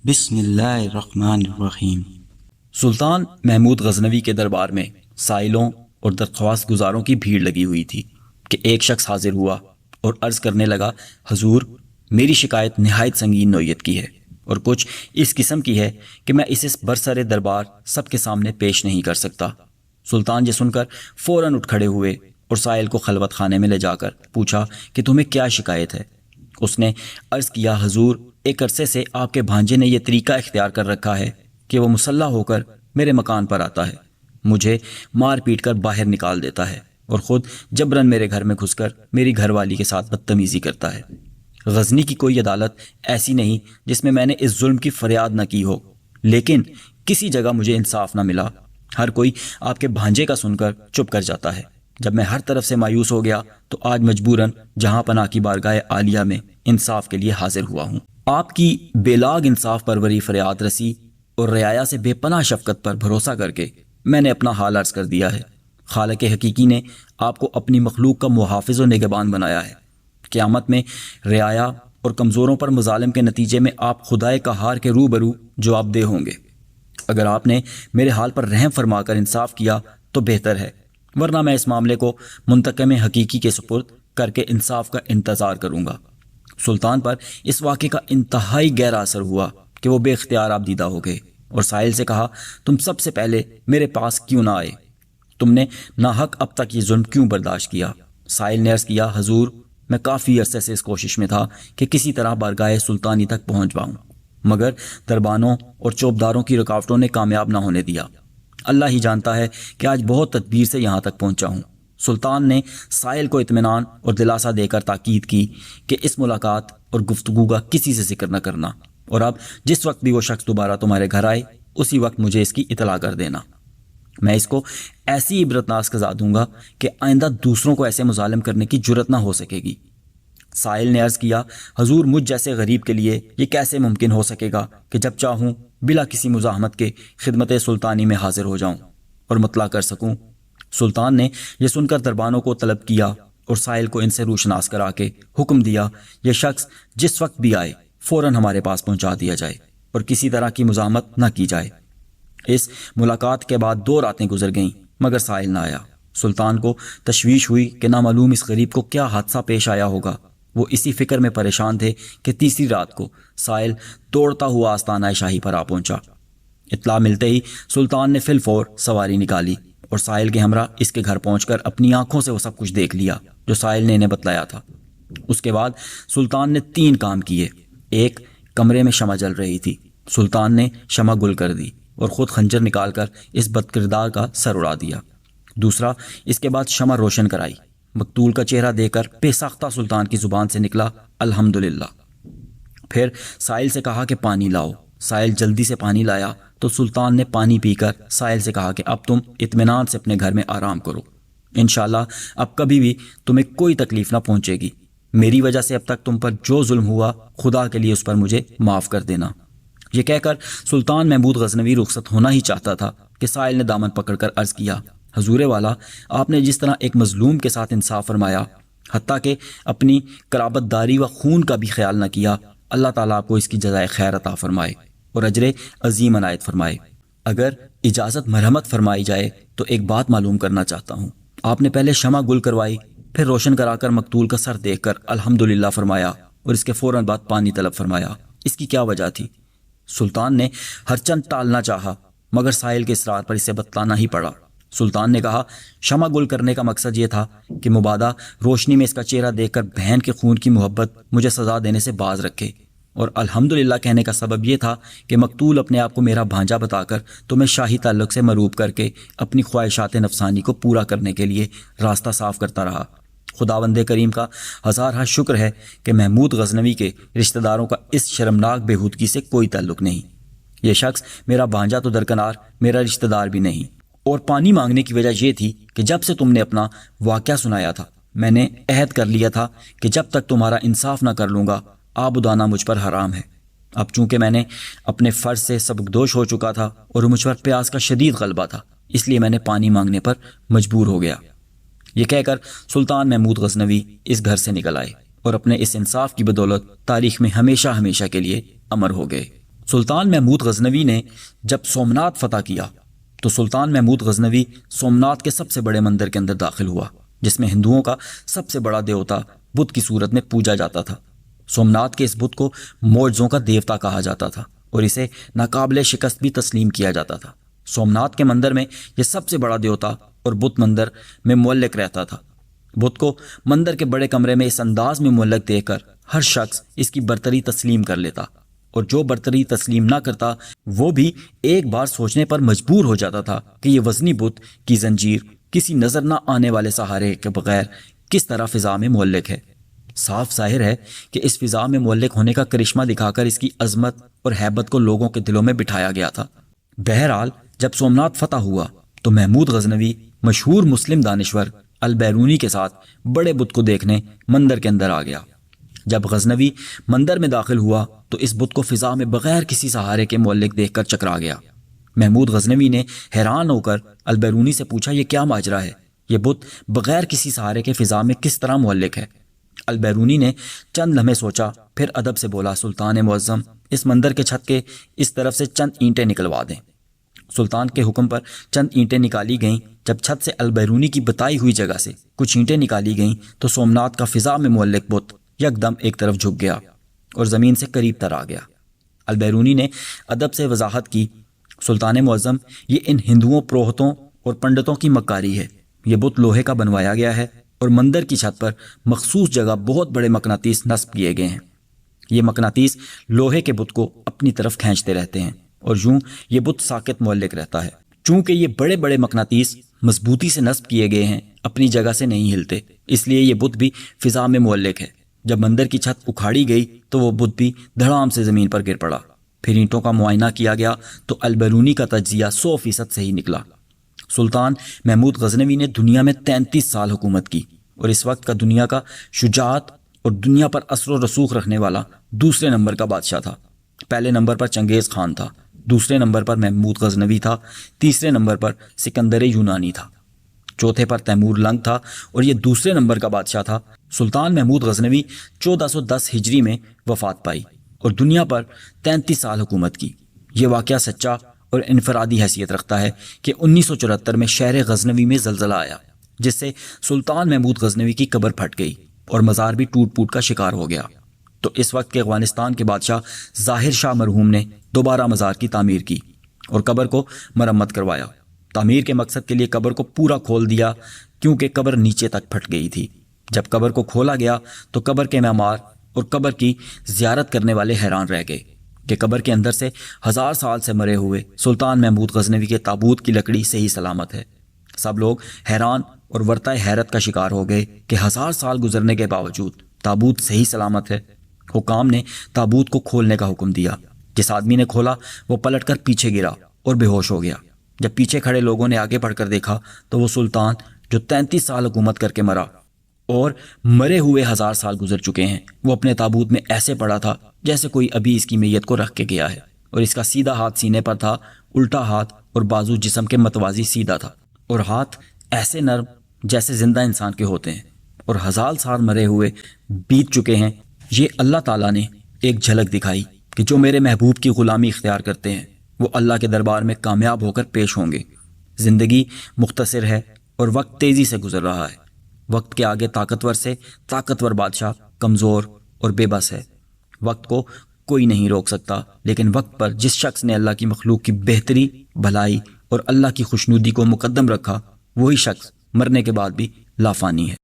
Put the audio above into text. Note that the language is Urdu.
بسم اللہ الرحمن الرحیم۔ سلطان محمود غزنوی کے دربار میں سائلوں اور درخواست گزاروں کی بھیڑ لگی ہوئی تھی کہ ایک شخص حاضر ہوا اور عرض کرنے لگا، حضور میری شکایت نہایت سنگین نوعیت کی ہے اور کچھ اس قسم کی ہے کہ میں اسے برسر دربار سب کے سامنے پیش نہیں کر سکتا۔ سلطان یہ سن کر فوراً اٹھ کھڑے ہوئے اور سائل کو خلوت خانے میں لے جا کر پوچھا کہ تمہیں کیا شکایت ہے؟ اس نے عرض کیا، حضور ایک عرصے سے آپ کے بھانجے نے یہ طریقہ اختیار کر رکھا ہے کہ وہ مسلح ہو کر میرے مکان پر آتا ہے، مجھے مار پیٹ کر باہر نکال دیتا ہے اور خود جبراً میرے گھر میں گھس کر میری گھر والی کے ساتھ بدتمیزی کرتا ہے۔ غزنی کی کوئی عدالت ایسی نہیں جس میں میں نے اس ظلم کی فریاد نہ کی ہو، لیکن کسی جگہ مجھے انصاف نہ ملا۔ ہر کوئی آپ کے بھانجے کا سن کر چپ کر جاتا ہے۔ جب میں ہر طرف سے مایوس ہو گیا تو آج مجبوراً جہاں پناہ کی بارگاہ عالیہ میں انصاف کے لیے حاضر ہوا ہوں۔ آپ کی بے لاگ انصاف پروری فریاد رسی اور رعایا سے بے پناہ شفقت پر بھروسہ کر کے میں نے اپنا حال عرض کر دیا ہے۔ خالق حقیقی نے آپ کو اپنی مخلوق کا محافظ و نگہبان بنایا ہے۔ قیامت میں رعایا اور کمزوروں پر مظالم کے نتیجے میں آپ خدائے قہار کے روبرو جواب دہ ہوں گے۔ اگر آپ نے میرے حال پر رحم فرما کر انصاف کیا تو بہتر ہے، ورنہ میں اس معاملے کو منتقم حقیقی کے سپرد کر کے انصاف کا انتظار کروں گا۔ سلطان پر اس واقعے کا انتہائی گہرا اثر ہوا کہ وہ بے اختیار آبدیدہ ہو گئے اور سائل سے کہا، تم سب سے پہلے میرے پاس کیوں نہ آئے؟ تم نے ناحق اب تک یہ ظلم کیوں برداشت کیا؟ سائل نے عرض کیا، حضور میں کافی عرصے سے اس کوشش میں تھا کہ کسی طرح بارگاہ سلطانی تک پہنچ پاؤں، مگر دربانوں اور چوبداروں کی رکاوٹوں نے کامیاب نہ ہونے دیا۔ اللہ ہی جانتا ہے کہ آج بہت تدبیر سے یہاں تک پہنچا ہوں۔ سلطان نے سائل کو اطمینان اور دلاسا دے کر تاکید کی کہ اس ملاقات اور گفتگو کا کسی سے ذکر نہ کرنا، اور اب جس وقت بھی وہ شخص دوبارہ تمہارے گھر آئے اسی وقت مجھے اس کی اطلاع کر دینا۔ میں اس کو ایسی عبرتناک سزا دوں گا کہ آئندہ دوسروں کو ایسے مظالم کرنے کی جرت نہ ہو سکے گی۔ سائل نے عرض کیا، حضور مجھ جیسے غریب کے لیے یہ کیسے ممکن ہو سکے گا کہ جب چاہوں بلا کسی مزاحمت کے خدمت سلطانی میں حاضر ہو جاؤں اور مطلع کر سکوں؟ سلطان نے یہ سن کر دربانوں کو طلب کیا اور سائل کو ان سے روشناس کرا کے حکم دیا، یہ شخص جس وقت بھی آئے فوراً ہمارے پاس پہنچا دیا جائے اور کسی طرح کی مزاحمت نہ کی جائے۔ اس ملاقات کے بعد 2 راتیں گزر گئیں مگر سائل نہ آیا۔ سلطان کو تشویش ہوئی کہ نامعلوم اس غریب کو کیا حادثہ پیش آیا ہوگا۔ وہ اسی فکر میں پریشان تھے کہ تیسری رات کو سائل دوڑتا ہوا آستانہ شاہی پر آ پہنچا۔ اطلاع ملتے ہی سلطان نے فی الفور سواری نکالی اور سائل کے ہمراہ اس کے گھر پہنچ کر اپنی آنکھوں سے وہ سب کچھ دیکھ لیا جو سائل نے انہیں بتلایا تھا۔ اس کے بعد سلطان نے 3 کام کیے۔ ایک، کمرے میں شمع جل رہی تھی، سلطان نے شمع گل کر دی اور خود خنجر نکال کر اس بد کردار کا سر اڑا دیا۔ دوسرا، اس کے بعد شمع روشن کرائی۔ مقتول کا چہرہ دیکھ کر بے ساختہ سلطان کی زبان سے نکلا، الحمدللہ۔ پھر سائل سے کہا کہ پانی لاؤ۔ سائل جلدی سے پانی لایا تو سلطان نے پانی پی کر سائل سے کہا کہ اب تم اطمینان سے اپنے گھر میں آرام کرو، انشاءاللہ اب کبھی بھی تمہیں کوئی تکلیف نہ پہنچے گی۔ میری وجہ سے اب تک تم پر جو ظلم ہوا خدا کے لیے اس پر مجھے معاف کر دینا۔ یہ کہہ کر سلطان محمود غزنوی رخصت ہونا ہی چاہتا تھا کہ سائل نے دامن پکڑ کر عرض کیا، حضور والا آپ نے جس طرح ایک مظلوم کے ساتھ انصاف فرمایا، حتیٰ کہ اپنی قرابت داری و خون کا بھی خیال نہ کیا، اللہ تعالیٰ آپ کو اس کی جزائے خیر عطا فرمائے اور اجر عظیم عنایت فرمائے۔ اگر اجازت مرحمت فرمائی جائے تو ایک بات معلوم کرنا چاہتا ہوں۔ آپ نے پہلے شمع گل کروائی، پھر روشن کرا کر مقتول کا سر دیکھ کر الحمدللہ فرمایا اور اس کے فوراً بعد پانی طلب فرمایا، اس کی کیا وجہ تھی؟ سلطان نے ہر چند ٹالنا چاہا مگر سائل کے اصرار پر اسے بتلانا ہی پڑا۔ سلطان نے کہا، شمع گل کرنے کا مقصد یہ تھا کہ مبادا روشنی میں اس کا چہرہ دیکھ کر بہن کے خون کی محبت مجھے سزا دینے سے باز رکھے، اور الحمدللہ کہنے کا سبب یہ تھا کہ مقتول اپنے آپ کو میرا بھانجا بتا کر تمہیں شاہی تعلق سے مروب کر کے اپنی خواہشات نفسانی کو پورا کرنے کے لیے راستہ صاف کرتا رہا۔ خداوند کریم کا ہزارہ شکر ہے کہ محمود غزنوی کے رشتہ داروں کا اس شرمناک بےہودگی سے کوئی تعلق نہیں۔ یہ شخص میرا بھانجا تو درکنار میرا رشتہ دار بھی نہیں، اور پانی مانگنے کی وجہ یہ تھی کہ جب سے تم نے اپنا واقعہ سنایا تھا میں نے عہد کر لیا تھا کہ جب تک تمہارا انصاف نہ کر لوں گا آب ادانا مجھ پر حرام ہے۔ اب چونکہ میں نے اپنے فرض سے سبکدوش ہو چکا تھا اور مجھ پر پیاس کا شدید غلبہ تھا، اس لیے میں نے پانی مانگنے پر مجبور ہو گیا۔ یہ کہہ کر سلطان محمود غزنوی اس گھر سے نکل آئے اور اپنے اس انصاف کی بدولت تاریخ میں ہمیشہ ہمیشہ کے لیے امر ہو گئے۔ سلطان محمود غزنوی نے جب سومنات فتح کیا تو سلطان محمود غزنوی سومنات کے سب سے بڑے مندر کے اندر داخل ہوا، جس میں ہندوؤں کا سب سے بڑا دیوتا بدھ کی صورت میں پوجا جاتا تھا۔ سومنات کے اس بدھ کو معجزوں کا دیوتا کہا جاتا تھا اور اسے ناقابل شکست بھی تسلیم کیا جاتا تھا۔ سومنات کے مندر میں یہ سب سے بڑا دیوتا اور بدھ مندر میں معلق رہتا تھا۔ بدھ کو مندر کے بڑے کمرے میں اس انداز میں معلق دیکھ کر ہر شخص اس کی برتری تسلیم کر لیتا، اور جو برتری تسلیم نہ کرتا وہ بھی ایک بار سوچنے پر مجبور ہو جاتا تھا کہ یہ وزنی بت کی زنجیر کسی نظر نہ آنے والے سہارے کے بغیر کس طرح فضا میں معلق ہے۔ صاف ظاہر ہے کہ اس فضا میں معلق ہونے کا کرشمہ دکھا کر اس کی عظمت اور ہیبت کو لوگوں کے دلوں میں بٹھایا گیا تھا۔ بہرحال جب سومنات فتح ہوا تو محمود غزنوی مشہور مسلم دانشور البیرونی کے ساتھ بڑے بت کو دیکھنے مندر کے اندر آ گیا۔ جب غزنوی مندر میں داخل ہوا تو اس بت کو فضا میں بغیر کسی سہارے کے معلق دیکھ کر چکرا گیا۔ محمود غزنوی نے حیران ہو کر البیرونی سے پوچھا، یہ کیا ماجرا ہے؟ یہ بت بغیر کسی سہارے کے فضا میں کس طرح معلق ہے؟ البیرونی نے چند لمحے سوچا، پھر ادب سے بولا، سلطان معظم، اس مندر کے چھت کے اس طرف سے چند اینٹیں نکلوا دیں۔ سلطان کے حکم پر چند اینٹیں نکالی گئیں۔ جب چھت سے البیرونی کی بتائی ہوئی جگہ سے کچھ اینٹیں نکالی گئیں تو سومنات کا فضا میں معلق بت یکدم ایک طرف جھک گیا اور زمین سے قریب تر آ گیا۔ البیرونی نے ادب سے وضاحت کی، سلطان معظم، یہ ان ہندوؤں پروہتوں اور پنڈتوں کی مکاری ہے۔ یہ بت لوہے کا بنوایا گیا ہے اور مندر کی چھت پر مخصوص جگہ بہت بڑے مقناطیس نصب کیے گئے ہیں۔ یہ مقناطیس لوہے کے بت کو اپنی طرف کھینچتے رہتے ہیں اور یوں یہ بت ساکت معلق رہتا ہے۔ چونکہ یہ بڑے بڑے مقناطیس مضبوطی سے نصب کیے گئے ہیں، اپنی جگہ سے نہیں ہلتے، اس لیے یہ بت بھی فضا میں معلق ہے۔ جب مندر کی چھت اکھاڑی گئی تو وہ بت بھی دھڑام سے زمین پر گر پڑا۔ پھر اینٹوں کا معائنہ کیا گیا تو البیرونی کا تجزیہ 100% صحیح نکلا۔ سلطان محمود غزنوی نے دنیا میں 33 سال حکومت کی اور اس وقت کا دنیا کا شجاعت اور دنیا پر اثر و رسوخ رکھنے والا دوسرے نمبر کا بادشاہ تھا۔ پہلے نمبر پر چنگیز خان تھا، دوسرے نمبر پر محمود غزنوی تھا، تیسرے نمبر پر سکندر یونانی تھا، چوتھے پر تیمور لنگ تھا اور یہ دوسرے نمبر کا بادشاہ تھا۔ سلطان محمود غزنوی 1410 ہجری میں وفات پائی اور دنیا پر 33 سال حکومت کی۔ یہ واقعہ سچا اور انفرادی حیثیت رکھتا ہے کہ 1974 میں شہر غزنوی میں زلزلہ آیا، جس سے سلطان محمود غزنوی کی قبر پھٹ گئی اور مزار بھی ٹوٹ پوٹ کا شکار ہو گیا۔ تو اس وقت کے افغانستان کے بادشاہ ظاہر شاہ مرحوم نے دوبارہ مزار کی تعمیر کی اور قبر کو مرمت کروایا۔ تعمیر کے مقصد کے لیے قبر کو پورا کھول دیا کیونکہ قبر نیچے تک پھٹ گئی تھی۔ جب قبر کو کھولا گیا تو قبر کے معمار اور قبر کی زیارت کرنے والے حیران رہ گئے کہ قبر کے اندر سے 1000 سال سے مرے ہوئے سلطان محمود غزنوی کے تابوت کی لکڑی صحیح سلامت ہے۔ سب لوگ حیران اور ورطہ حیرت کا شکار ہو گئے کہ 1000 سال گزرنے کے باوجود تابوت صحیح سلامت ہے۔ حکام نے تابوت کو کھولنے کا حکم دیا۔ جس آدمی نے کھولا وہ پلٹ کر پیچھے گرا اور بے ہوش ہو گیا۔ جب پیچھے کھڑے لوگوں نے آگے بڑھ کر دیکھا تو وہ سلطان جو 33 سال حکومت کر کے مرا اور مرے ہوئے 1000 سال گزر چکے ہیں، وہ اپنے تابوت میں ایسے پڑا تھا جیسے کوئی ابھی اس کی میت کو رکھ کے گیا ہے، اور اس کا سیدھا ہاتھ سینے پر تھا، الٹا ہاتھ اور بازو جسم کے متوازی سیدھا تھا، اور ہاتھ ایسے نرم جیسے زندہ انسان کے ہوتے ہیں، اور 1000 سال مرے ہوئے بیت چکے ہیں۔ یہ اللہ تعالیٰ نے ایک جھلک دکھائی کہ جو میرے محبوب کی غلامی اختیار کرتے ہیں وہ اللہ کے دربار میں کامیاب ہو کر پیش ہوں گے۔ زندگی مختصر ہے اور وقت تیزی سے گزر رہا ہے۔ وقت کے آگے طاقتور سے طاقتور بادشاہ کمزور اور بے بس ہے۔ وقت کو کوئی نہیں روک سکتا، لیکن وقت پر جس شخص نے اللہ کی مخلوق کی بہتری، بھلائی اور اللہ کی خوشنودی کو مقدم رکھا، وہی شخص مرنے کے بعد بھی لافانی ہے۔